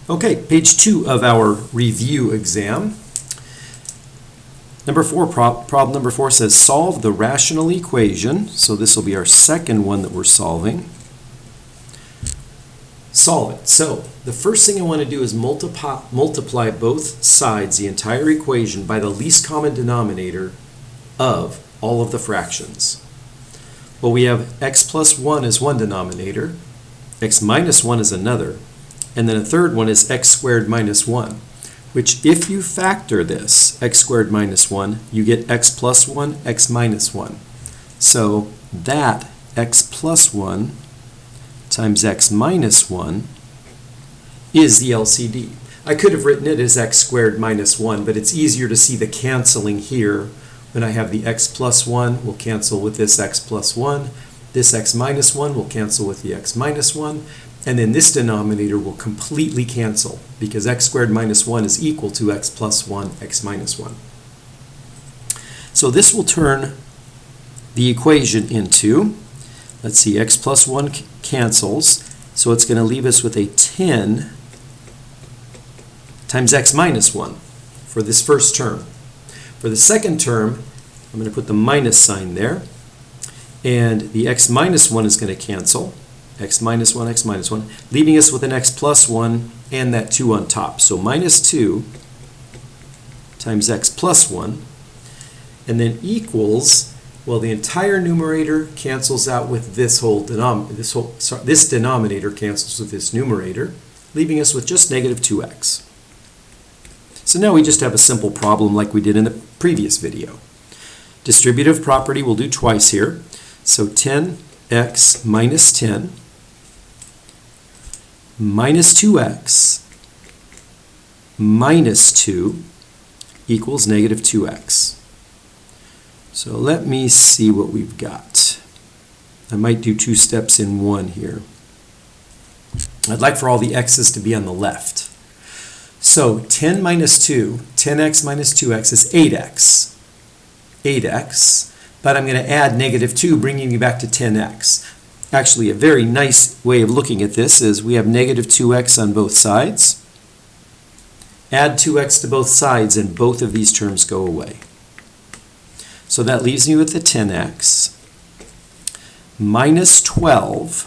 Okay, page 2 of our review exam. Number 4, problem number 4 says solve the rational equation. So this will be our second one that we're solving. Solve it. So the first thing I want to do is multiply both sides, the entire equation, by the least common denominator of all of the fractions. Well, we have x plus 1 is one denominator, x minus 1 is another, and then a third one is x squared minus 1, which if you factor this, x squared minus 1, you get x plus 1, x minus 1. So that x plus 1 times x minus 1 is the LCD. I could have written it as x squared minus 1, but it's easier to see the canceling here. When I have the x plus 1 will cancel with this x plus 1. This x minus 1 will cancel with the x minus 1. And then this denominator will completely cancel because x squared minus 1 is equal to x plus 1, x minus 1. So this will turn the equation into, let's see, x plus 1 cancels. So it's going to leave us with a 10 times x minus 1 for this first term. For the second term, I'm going to put the minus sign there. And the x minus 1 is going to cancel. X minus 1, x minus 1, leaving us with an x plus 1 and that 2 on top. So minus 2 times x plus 1, and then equals, well, the entire numerator cancels out with this denominator cancels with this numerator, leaving us with just negative 2x. So now we just have a simple problem like we did in the previous video. Distributive property we'll do twice here. So 10x minus 10 minus 2x minus 2 equals negative 2x. So let me see what we've got. I might do 2 steps in one here. I'd like for all the x's to be on the left. So 10 minus 2, 10x minus 2x is 8x. 8x, but I'm going to add negative 2, bringing me back to 10x. Actually, a very nice way of looking at this is we have negative 2x on both sides. Add 2x to both sides, and both of these terms go away. So that leaves me with the 10x minus 12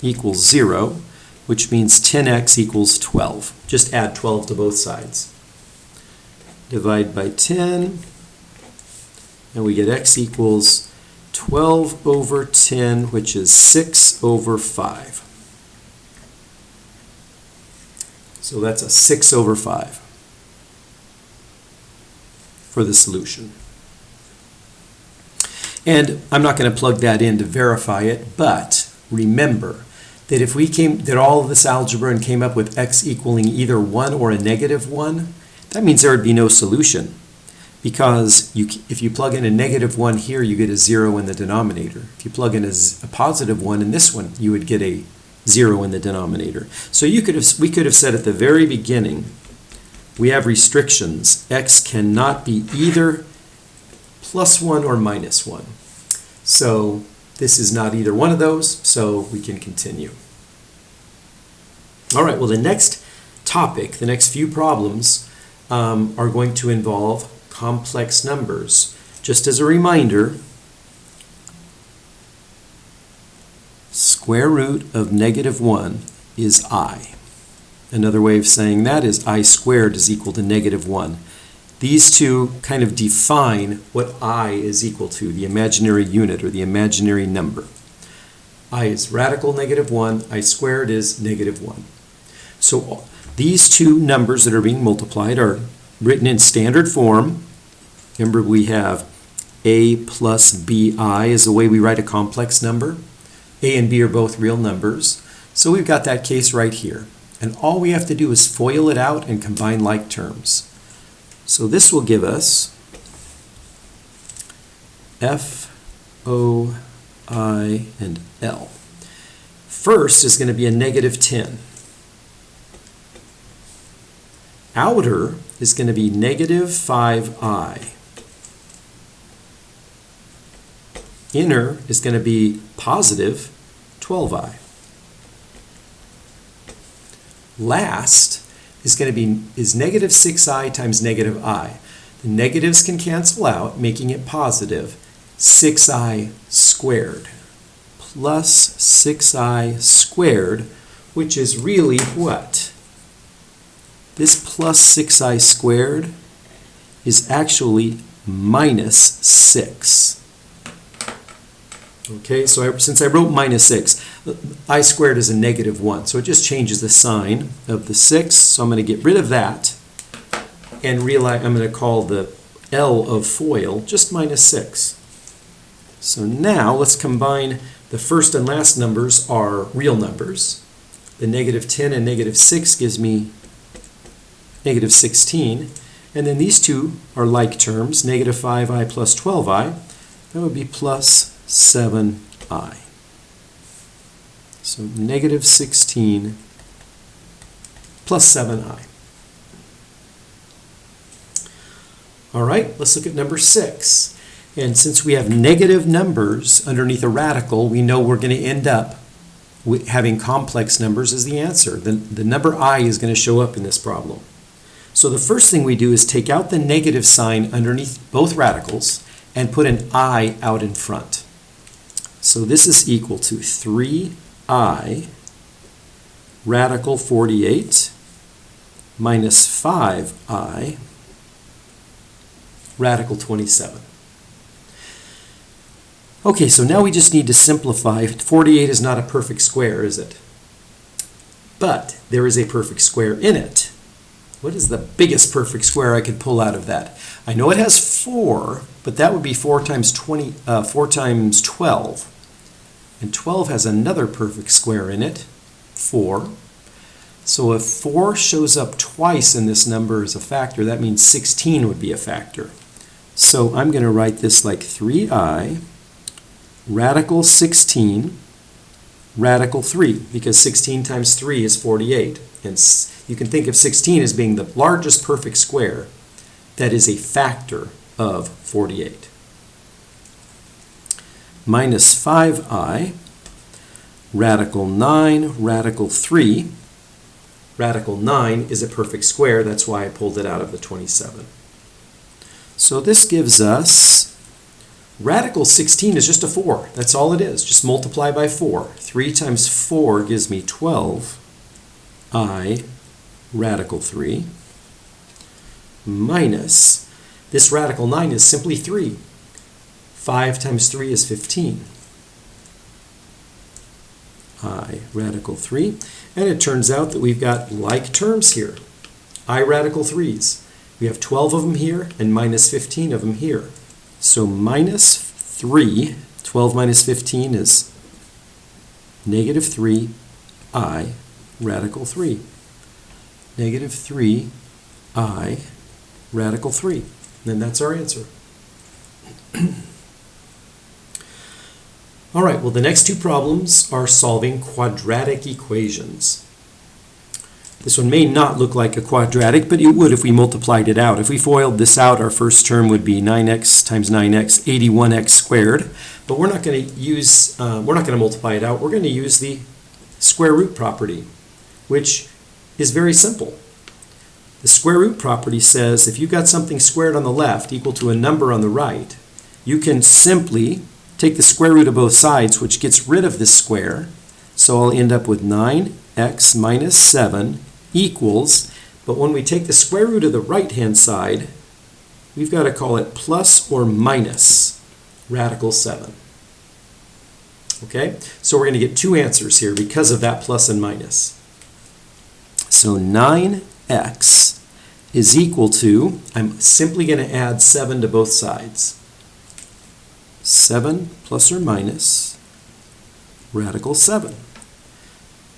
equals 0, which means 10x equals 12. Just add 12 to both sides. Divide by 10, and we get x equals 12 over 10, which is 6 over 5. So that's a 6 over 5 for the solution. And I'm not going to plug that in to verify it, but remember that if we did all of this algebra and came up with x equaling either 1 or a negative 1, that means there would be no solution. Because if you plug in a negative 1 here, you get a 0 in the denominator. If you plug in a positive 1 in this one, you would get a 0 in the denominator. So we could have said at the very beginning, we have restrictions. X cannot be either plus 1 or minus 1. So this is not either one of those, so we can continue. All right, well, the next topic, the next few problems are going to involve complex numbers. Just as a reminder, square root of negative 1 is I. Another way of saying that is I squared is equal to negative 1. These two kind of define what I is equal to, the imaginary unit or the imaginary number. I is radical negative 1, I squared is negative 1. So these two numbers that are being multiplied are written in standard form. Remember, we have a plus bi is the way we write a complex number. A and b are both real numbers. So we've got that case right here. And all we have to do is FOIL it out and combine like terms. So this will give us f, o, I, and l. First is going to be a negative 10. Outer is going to be negative 5i. Inner is going to be positive 12i. last is going to be negative 6i times negative I. The negatives can cancel out, making it positive 6i squared plus 6i squared, which is really what? This plus 6i squared is actually minus 6. Okay, so since I wrote minus 6, I squared is a negative 1, so it just changes the sign of the 6, so I'm going to get rid of that and realize I'm going to call the L of FOIL just minus 6. So now let's combine the first and last numbers are real numbers. The negative 10 and negative 6 gives me negative 16. And then these two are like terms, negative 5i plus 12i. That would be plus 7i. So negative 16 plus 7i. All right, let's look at number 6. And since we have negative numbers underneath a radical, we know we're going to end up with having complex numbers as the answer. The number I is going to show up in this problem. So the first thing we do is take out the negative sign underneath both radicals and put an I out in front. So this is equal to 3i radical 48 minus 5i radical 27. Okay, so now we just need to simplify. 48 is not a perfect square, is it? But there is a perfect square in it. What is the biggest perfect square I could pull out of that? I know it has 4, but that would be 4 times 12. And 12 has another perfect square in it, 4. So if 4 shows up twice in this number as a factor, that means 16 would be a factor. So I'm going to write this like 3i radical 16 radical 3, because 16 times 3 is 48. And you can think of 16 as being the largest perfect square that is a factor of 48. Minus 5i radical 9 radical 3. Radical 9 is a perfect square, that's why I pulled it out of the 27. So this gives us radical 16 is just a 4. That's all it is. Just multiply by 4. 3 times 4 gives me 12i radical 3 minus, this radical 9 is simply 3. 5 times 3 is 15. I radical 3. And it turns out that we've got like terms here. I radical 3's. We have 12 of them here and minus 15 of them here. So minus 3, 12 minus 15 is negative 3 I radical 3. Negative 3 I radical 3. And that's our answer. All right, well, the next two problems are solving quadratic equations. This one may not look like a quadratic, but it would if we multiplied it out. If we FOILed this out, our first term would be 9x times 9x, 81x squared. But we're not going to multiply it out. We're going to use the square root property, which is very simple. The square root property says if you've got something squared on the left equal to a number on the right, you can simply take the square root of both sides, which gets rid of this square. So I'll end up with 9x minus 7 equals, but when we take the square root of the right-hand side, we've got to call it plus or minus radical 7. Okay, so we're going to get two answers here because of that plus and minus. So 9x is equal to, I'm simply going to add 7 to both sides. 7 plus or minus radical 7.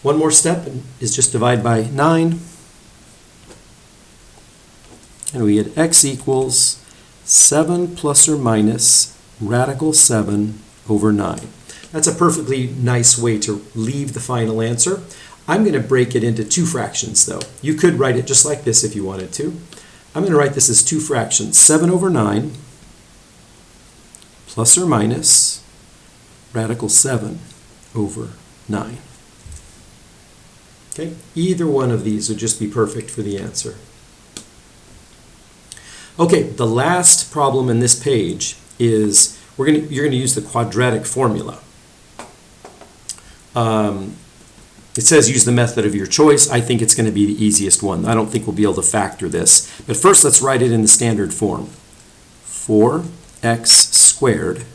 One more step is just divide by 9. And we get x equals 7 plus or minus radical 7 over 9. That's a perfectly nice way to leave the final answer. I'm going to break it into two fractions, though. You could write it just like this if you wanted to. I'm going to write this as two fractions. 7 over 9 plus or minus radical 7 over 9. Okay? Either one of these would just be perfect for the answer. Okay, the last problem in this page is you're going to use the quadratic formula. It says use the method of your choice. I think it's going to be the easiest one. I don't think we'll be able to factor this. But first, let's write it in the standard form. 4x squared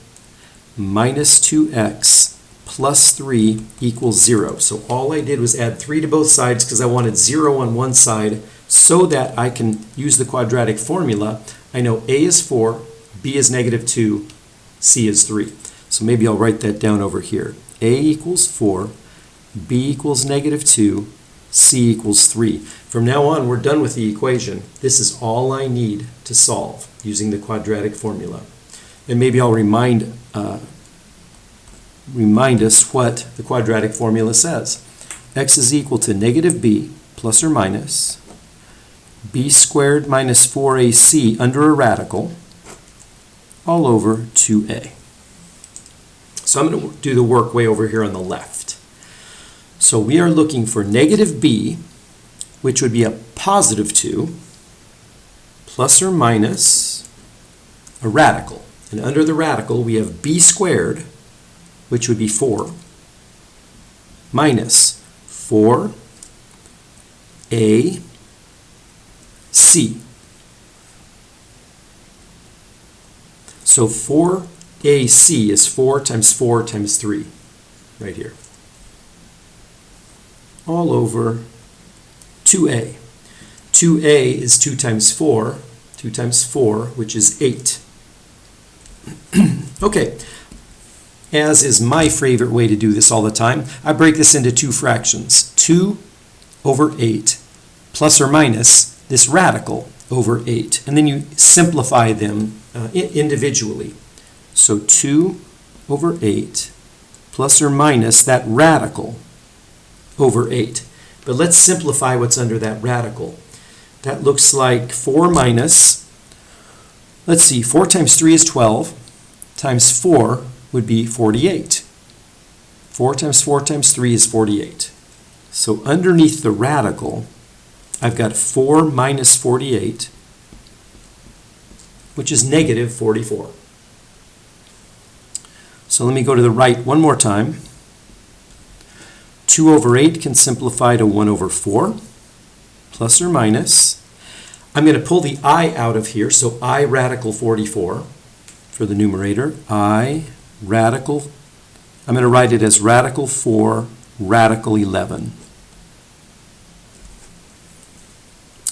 minus 2x plus 3 equals 0. So all I did was add 3 to both sides because I wanted 0 on one side so that I can use the quadratic formula. I know a is 4, b is negative 2, c is 3. So maybe I'll write that down over here. A equals 4, b equals negative 2, c equals 3. From now on, we're done with the equation. This is all I need to solve using the quadratic formula. And maybe I'll remind us what the quadratic formula says. X is equal to negative b plus or minus b squared minus 4ac under a radical all over 2a. So I'm going to do the work way over here on the left. So we are looking for negative b, which would be a positive 2, plus or minus a radical. And under the radical, we have b squared, which would be 4, minus 4ac. So 4ac is 4 times 4 times 3, right here. All over 2a. 2a is 2 times 4, which is 8. Okay, as is my favorite way to do this all the time, I break this into two fractions. 2 over 8 plus or minus this radical over 8. And then you simplify them individually. So 2 over 8 plus or minus that radical over 8. But let's simplify what's under that radical. That looks like 4 minus, let's see, 4 times 3 is 12, times 4 would be 48. 4 times 4 times 3 is 48. So underneath the radical, I've got 4 minus 48, which is negative 44. So let me go to the right one more time. 2 over 8 can simplify to 1 over 4, plus or minus. I'm going to pull the I out of here, so I radical 44 for the numerator. I radical, I'm going to write it as radical 4 radical 11.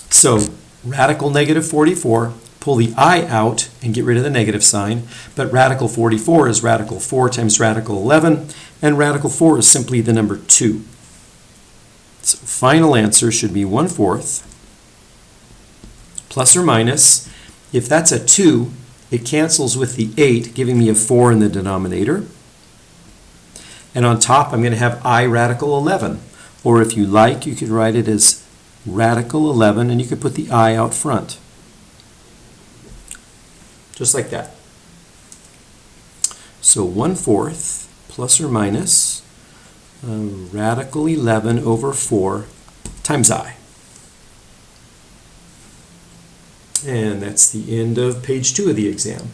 So radical negative 44, pull the I out and get rid of the negative sign, but radical 44 is radical 4 times radical 11, and radical 4 is simply the number 2. So final answer should be 1/4 plus or minus. If that's a 2, it cancels with the 8, giving me a 4 in the denominator. And on top, I'm going to have I radical 11. Or if you like, you could write it as radical 11, and you could put the I out front. Just like that. So 1/4 plus or minus radical 11 over 4 times I. And that's the end of page 2 of the exam.